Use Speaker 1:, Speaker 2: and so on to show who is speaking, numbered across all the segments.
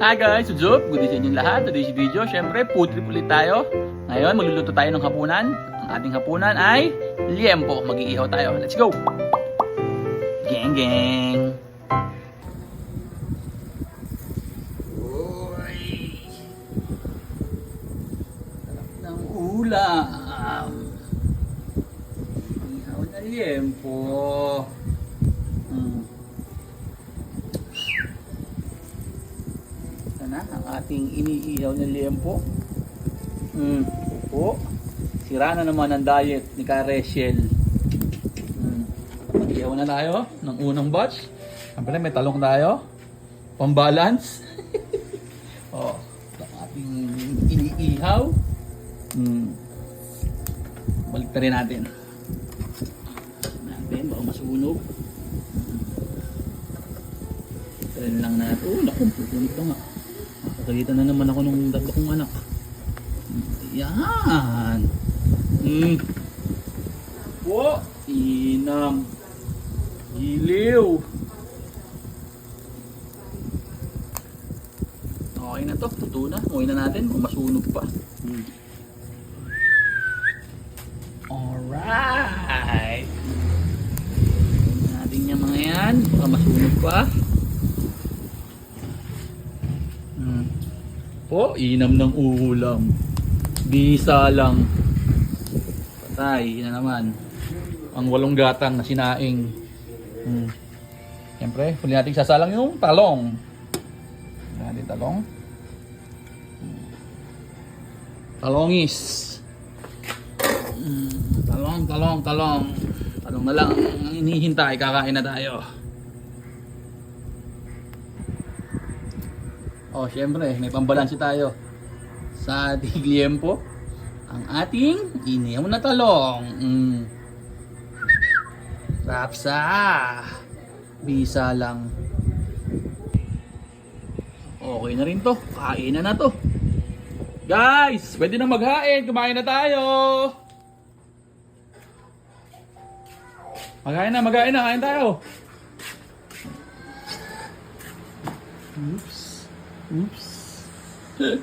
Speaker 1: Hi guys, what's up? Good day sa inyong lahat. Today's video, syempre, food trip ulit tayo. Ngayon, magluluto tayo ng hapunan. Ang ating hapunan ay liempo. Mag-iihaw tayo. Let's go! Geng geng! Uy! Sarap ng ulam. Ihaw na liempo. Na ang ating iniihaw na liempo. Opo. Sira na naman ang diet ni Ka Rachel. Mag-ihaw na tayo ng unang batch. Siyempre may talong tayo. Pambalance. Oh, ang ating iniihaw. Balik rin natin. Baka masunog. Tren lang na ito. Nakumpupunit ka nga. Nakakalitan na naman ako nung dagda kong anak. Yan. Po. Inam. Giliw. Okay na to. Tuto na. Umuwi na natin. Kung masunog pa. Alright. Umuwi natin yung mga yan. Baka masunog pa. Po, inam ng ulam. Bisa lang. Patay na naman. Ang walong gatang na sinaing. Siyempre, huli natin sasalang yung talong. Huli natin talong. Talongis. Talong. Talong na lang ang hinihintay. Kakain na tayo. Oh, syempre, may pambalansi tayo sa ating liempo. Ang ating inihaw na talong. Rapsa. Bisa lang. Okay na rin to. Kain na to. Guys, pwede na maghain. Kumain na tayo. Maghain na. Kain tayo. Oops.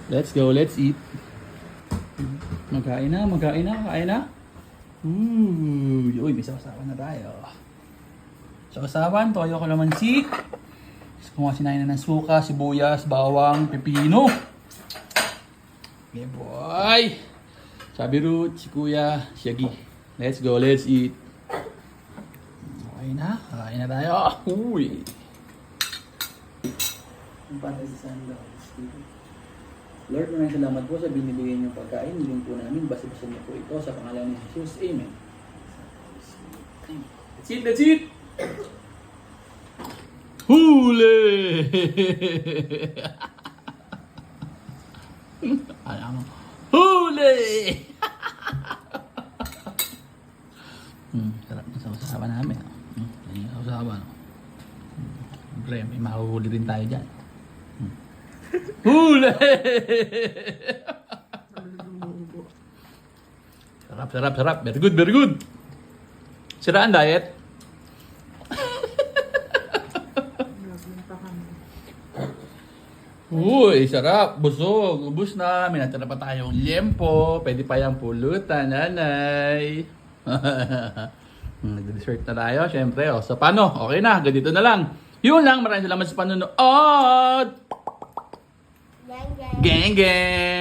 Speaker 1: Let's go, let's eat. Magkain na. Kain na. Uy, may sasawan na tayo. Sasawan, toyo kalamansi. Kung sinain na ng suka, sibuyas, bawang, pepino. Okay, boy. Sabi Ruth, si Kuya, si Agi. Let's go, let's eat. Kain na tayo. Uy. Ang patay sa sandals. Lord, maraming salamat po sa binibigay niyong pagkain. Hiling po namin, basa-basa niyo po ito sa pangalan ni Jesus. Amen. That's it! Huli! Alam mo, huli! Sarap na sa usapan namin. Sa usapan. Siyempre, may mahuhuli rin tayo dyan. Huli! Sarap. Very good. Sira ang diet. Uy, sarap. Busog. Ubus na. May natira pa tayong liempo. Pwede pa yung pulutan, nanay. Nag-dessert na tayo, syempre. So, paano? Okay na. Ganito na lang. Yun lang. Maraming salamat sa panonood. Gang gang.